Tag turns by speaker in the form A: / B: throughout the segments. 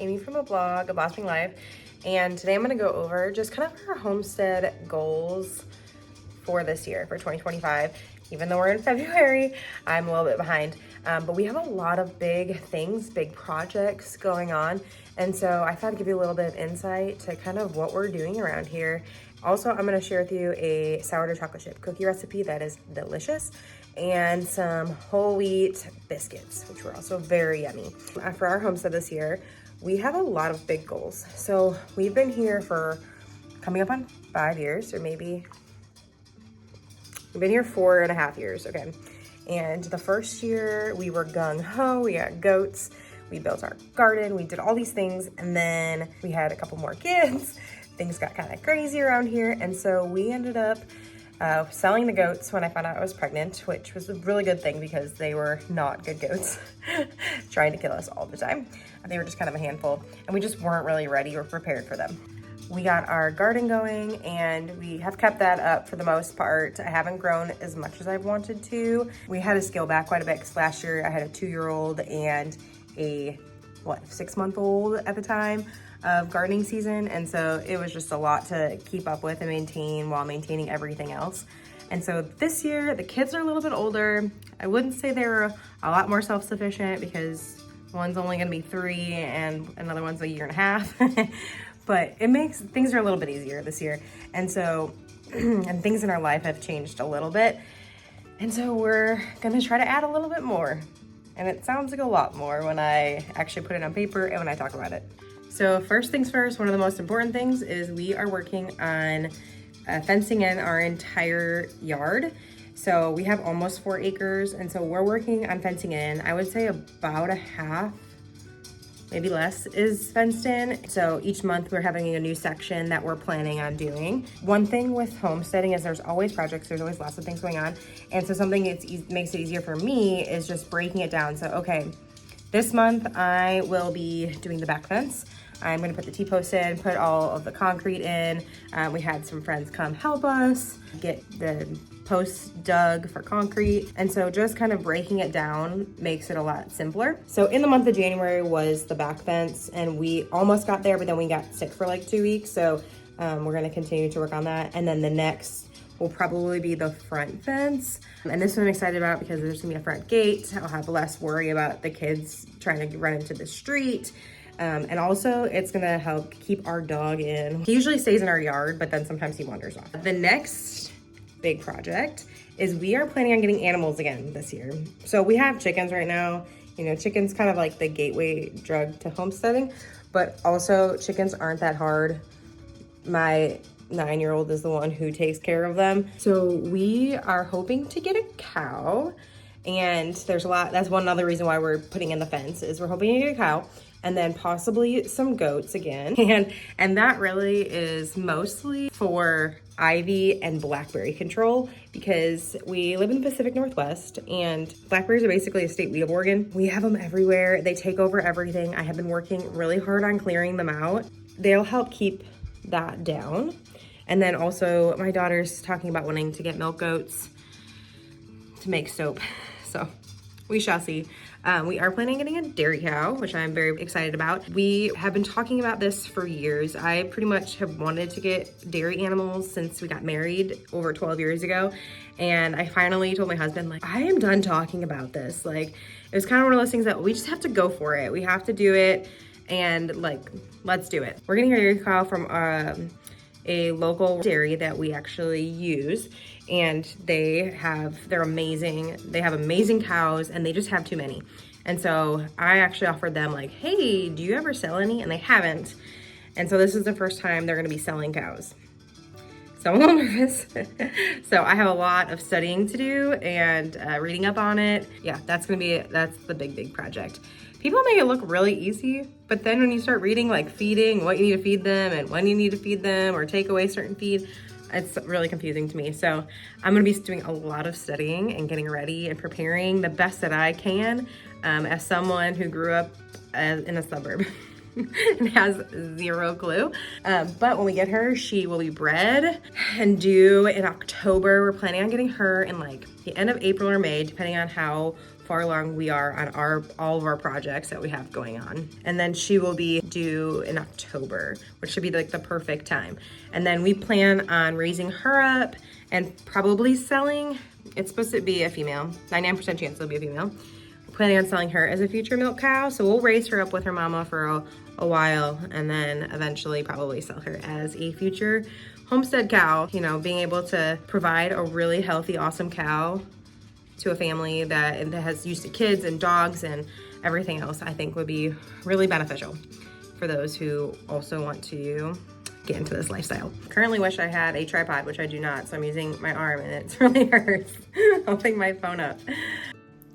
A: Amy from a blog, A Blossoming Life, and today I'm going to go over just kind of our homestead goals for this year, for 2025. Even though we're in February, I'm a little bit behind, but we have a lot of big things, big projects going on, and so I thought I'd give you a little bit of insight to kind of what we're doing around here. Also, I'm going to share with you a sourdough chocolate chip cookie recipe that is delicious, and some whole wheat biscuits, which were also very yummy. For our homestead this year, we have a lot of big goals. So we've been here for coming up on 5 years, or maybe we've been here 4.5 years, okay. And the first year we were gung-ho, we got goats, we built our garden, we did all these things, and then we had a couple more kids. Things got kind of crazy around here, and so we ended up selling the goats when I found out I was pregnant, which was a really good thing because they were not good goats, trying to kill us all the time. They were just kind of a handful, and we just weren't really ready or prepared for them. We got our garden going, and we have kept that up for the most part. I haven't grown as much as I've wanted to. We had to scale back quite a bit because last year I had a 2-year-old and a 6-month-old at the time of gardening season, and so it was just a lot to keep up with and maintain while maintaining everything else. And so this year the kids are a little bit older. I wouldn't say they were a lot more self-sufficient because one's only going to be 3 and another one's a 1.5 years. But it makes things are a little bit easier this year, and so and things in our life have changed a little bit, and so we're gonna try to add a little bit more, and it sounds like a lot more when I actually put it on paper and when I talk about it. So first things first, one of the most important things is we are working on fencing in our entire yard. So we have almost 4 acres, and so we're working on fencing in. I would say about a half, maybe less, is fenced in. So each month we're having a new section that we're planning on doing. One thing with homesteading is there's always projects, there's always lots of things going on. And so something that makes it easier for me is just breaking it down. So, okay, this month I will be doing the back fence. I'm gonna put the T-posts in, put all of the concrete in. We had some friends come help us get the posts dug for concrete. And so just kind of breaking it down makes it a lot simpler. So in the month of January was the back fence, and we almost got there, but then we got sick for like 2 weeks. So we're gonna continue to work on that. And then the next will probably be the front fence. And this one I'm excited about because there's gonna be a front gate. I'll have less worry about the kids trying to run into the street. And also it's gonna help keep our dog in. He usually stays in our yard, but then sometimes he wanders off. The next big project is we are planning on getting animals again this year. So we have chickens right now. You know, chickens kind of like the gateway drug to homesteading, but also chickens aren't that hard. My 9-year-old is the one who takes care of them. So we are hoping to get a cow, and there's a lot, that's one other reason why we're putting in the fence, is we're hoping to get a cow, and then possibly some goats again. And that really is mostly for ivy and blackberry control, because we live in the Pacific Northwest and blackberries are basically a state weed of Oregon. We have them everywhere. They take over everything. I have been working really hard on clearing them out. They'll help keep that down. And then also my daughter's talking about wanting to get milk goats to make soap. So we shall see. We are planning on getting a dairy cow, which I'm very excited about. We have been talking about this for years. I pretty much have wanted to get dairy animals since we got married over 12 years ago. And I finally told my husband, like, I am done talking about this. Like, it was kind of one of those things that we just have to go for it. We have to do it, and like, let's do it. We're getting a dairy cow from a local dairy that we actually use, and they're amazing. They have amazing cows, and they just have too many. And so I actually offered them, like, hey, do you ever sell any? And they haven't. And so this is the first time they're gonna be selling cows. So I'm a little nervous. So I have a lot of studying to do and reading up on it. Yeah, that's the big project. People make it look really easy, but then when you start reading like feeding, what you need to feed them and when you need to feed them or take away certain feed, it's really confusing to me. So I'm gonna be doing a lot of studying and getting ready and preparing the best that I can as someone who grew up in a suburb. and has zero clue. But when we get her, she will be bred and due in October. We're planning on getting her in like the end of April or May, depending on how far along we are on all of our projects that we have going on. And then she will be due in October, which should be like the perfect time. And then we plan on raising her up and probably selling. It's supposed to be a female, 99% chance it'll be a female. We're planning on selling her as a future milk cow. So we'll raise her up with her mama for a while, and then eventually probably sell her as a future homestead cow. You know, being able to provide a really healthy, awesome cow to a family that has used to kids and dogs and everything else, I think would be really beneficial for those who also want to get into this lifestyle. Currently wish I had a tripod, which I do not, so I'm using my arm and it really hurts holding my phone up.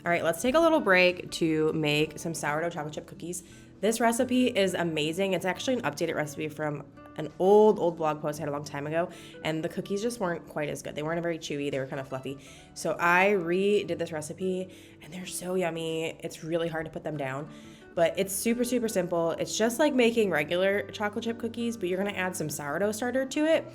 A: All right, let's take a little break to make some sourdough chocolate chip cookies. This recipe is amazing. It's actually an updated recipe from an old blog post I had a long time ago, and the cookies just weren't quite as good. They weren't very chewy, they were kind of fluffy. So I redid this recipe and they're so yummy. It's really hard to put them down, but it's super simple. It's just like making regular chocolate chip cookies, but you're gonna add some sourdough starter to it.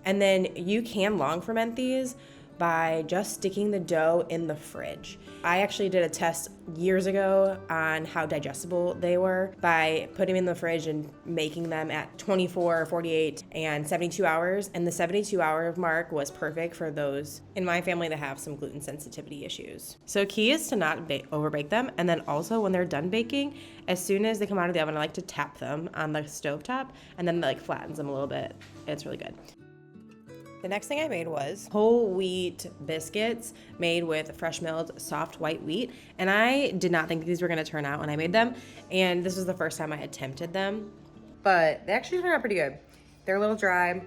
A: And then you can long ferment these by just sticking the dough in the fridge. I actually did a test years ago on how digestible they were by putting them in the fridge and making them at 24, 48, and 72 hours. And the 72-hour mark was perfect for those in my family that have some gluten sensitivity issues. So key is to not overbake them. And then also when they're done baking, as soon as they come out of the oven, I like to tap them on the stovetop, and then it like flattens them a little bit. It's really good. The next thing I made was whole wheat biscuits made with fresh milled soft white wheat. And I did not think these were gonna turn out when I made them. And this was the first time I attempted them. But they actually turned out pretty good. They're a little dry,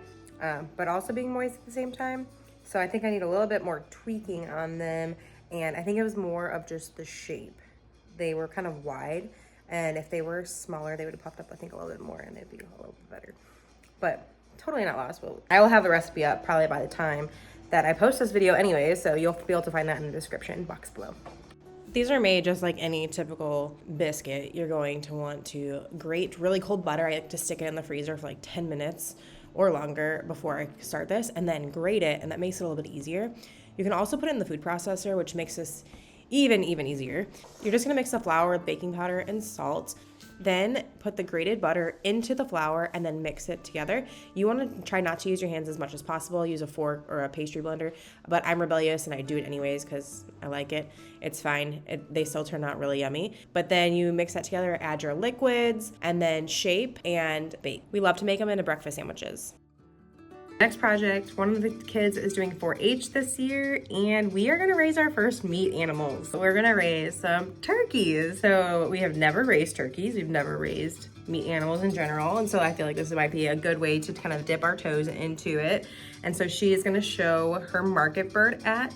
A: but also being moist at the same time. So I think I need a little bit more tweaking on them. And I think it was more of just the shape. They were kind of wide. And if they were smaller, they would have popped up, I think, a little bit more and they'd be a little bit better. But totally not lost. Well, I will have the recipe up probably by the time that I post this video anyways, so you'll be able to find that in the description box below. These are made just like any typical biscuit. You're going to want to grate really cold butter. I like to stick it in the freezer for like 10 minutes or longer before I start this, and then grate it, and that makes it a little bit easier. You can also put it in the food processor, which makes this even easier. You're just gonna mix the flour with baking powder and salt. Then put the grated butter into the flour and then mix it together. You want to try not to use your hands as much as possible. Use a fork or a pastry blender, but I'm rebellious and I do it anyways because I like it. It's fine. They still turn out really yummy. But then you mix that together, add your liquids, and then shape and bake. We love to make them into breakfast sandwiches. Next project, one of the kids is doing 4-H this year, and we are gonna raise our first meat animals. So we're gonna raise some turkeys. So we have never raised turkeys. We've never raised meat animals in general. And so I feel like this might be a good way to kind of dip our toes into it. And so she is gonna show her market bird at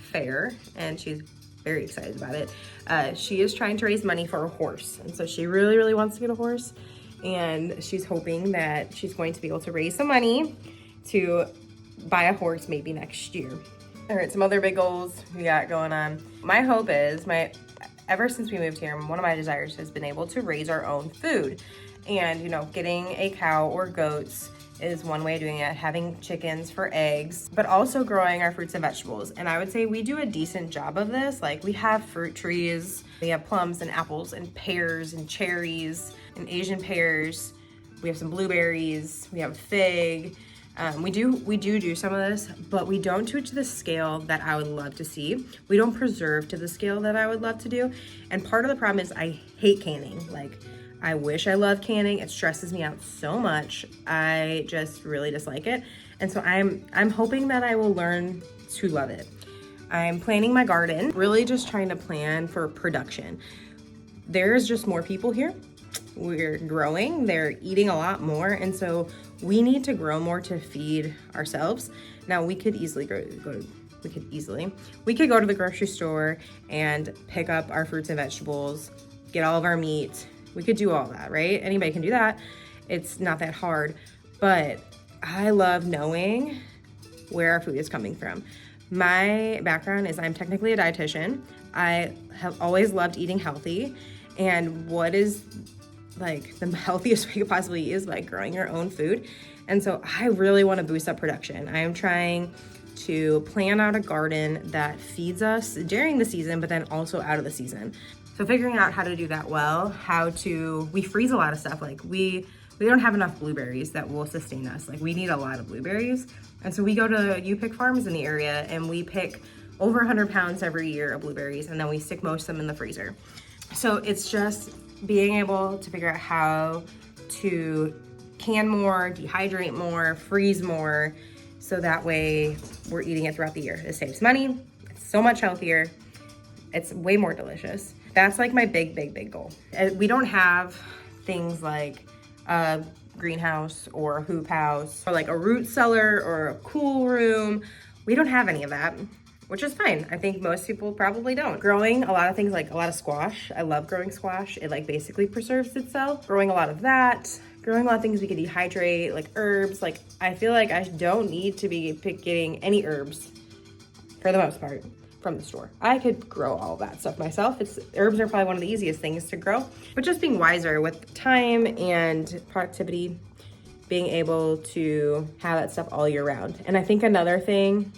A: fair, and she's very excited about it. She is trying to raise money for a horse. And so she really wants to get a horse. And she's hoping that she's going to be able to raise some money to buy a horse maybe next year. All right, some other big goals we got going on. My hope is, ever since we moved here, one of my desires has been able to raise our own food. And, you know, getting a cow or goats is one way of doing it, having chickens for eggs, but also growing our fruits and vegetables. And I would say we do a decent job of this. Like, we have fruit trees, we have plums and apples and pears and cherries and Asian pears. We have some blueberries, we have fig. We do some of this, but we don't do it to the scale that I would love to see. We don't preserve to the scale that I would love to do. And part of the problem is I hate canning. Like, I wish I loved canning. It stresses me out so much. I just really dislike it. And so I'm hoping that I will learn to love it. I'm planning my garden, really just trying to plan for production. There's just more people here. We're growing, they're eating a lot more, and so we need to grow more to feed ourselves. Now we could easily go to the grocery store and pick up our fruits and vegetables, get all of our meat. We could do all that, right? Anybody can do that. It's not that hard, but I love knowing where our food is coming from. My background is I'm technically a dietitian. I have always loved eating healthy, and what is like the healthiest way you possibly eat is by growing your own food. And so I really want to boost up production. I am trying to plan out a garden that feeds us during the season, but then also out of the season. So figuring out how to do that well, we freeze a lot of stuff. Like we don't have enough blueberries that will sustain us. Like we need a lot of blueberries. And so we go to U-Pick farms in the area and we pick over 100 pounds every year of blueberries, and then we stick most of them in the freezer. So it's just being able to figure out how to can more, dehydrate more, freeze more, so that way we're eating it throughout the year. It saves money, it's so much healthier, it's way more delicious. That's like my big goal. We don't have things like a greenhouse or a hoop house or like a root cellar or a cool room. We don't have any of that, which is fine. I think most people probably don't. Growing a lot of things, like a lot of squash. I love growing squash. It like basically preserves itself. Growing a lot of that. Growing a lot of things we can dehydrate, like herbs. Like I feel like I don't need to be getting any herbs for the most part from the store. I could grow all of that stuff myself. Herbs are probably one of the easiest things to grow, but just being wiser with time and productivity, being able to have that stuff all year round. And I think another thing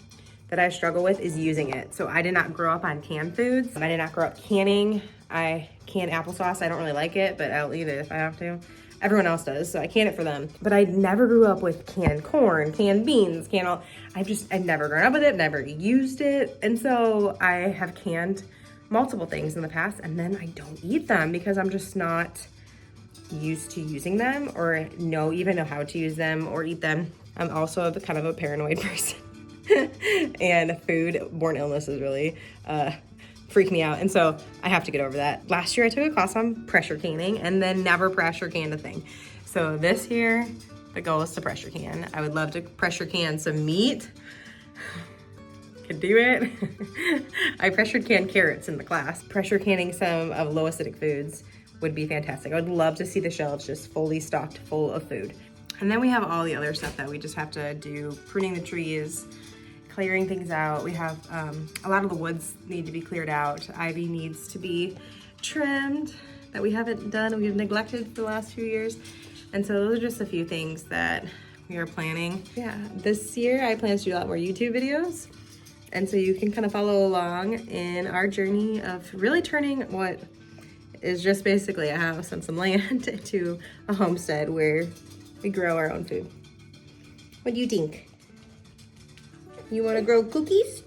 A: that I struggle with is using it. So I did not grow up on canned foods, and I did not grow up canning. I can applesauce. I don't really like it, but I'll eat it if I have to. Everyone else does, so I can it for them. But I never grew up with canned corn, canned beans, I've never grown up with it, never used it. And so I have canned multiple things in the past, and then I don't eat them because I'm just not used to using them or even know how to use them or eat them. I'm also kind of a paranoid person. And food-borne illnesses really freak me out. And so I have to get over that. Last year I took a class on pressure canning and then never pressure canned a thing. So this year, the goal is to pressure can. I would love to pressure can some meat. Could do it. I pressure canned carrots in the class. Pressure canning some of low acidic foods would be fantastic. I would love to see the shelves just fully stocked full of food. And then we have all the other stuff that we just have to do, pruning the trees, clearing things out. We have a lot of the woods need to be cleared out. Ivy needs to be trimmed that we haven't done and we've neglected for the last few years. And so those are just a few things that we are planning. Yeah, this year I plan to do a lot more YouTube videos. And so you can kind of follow along in our journey of really turning what is just basically a house and some land into a homestead where we grow our own food. What do you think? You want to grow cookies?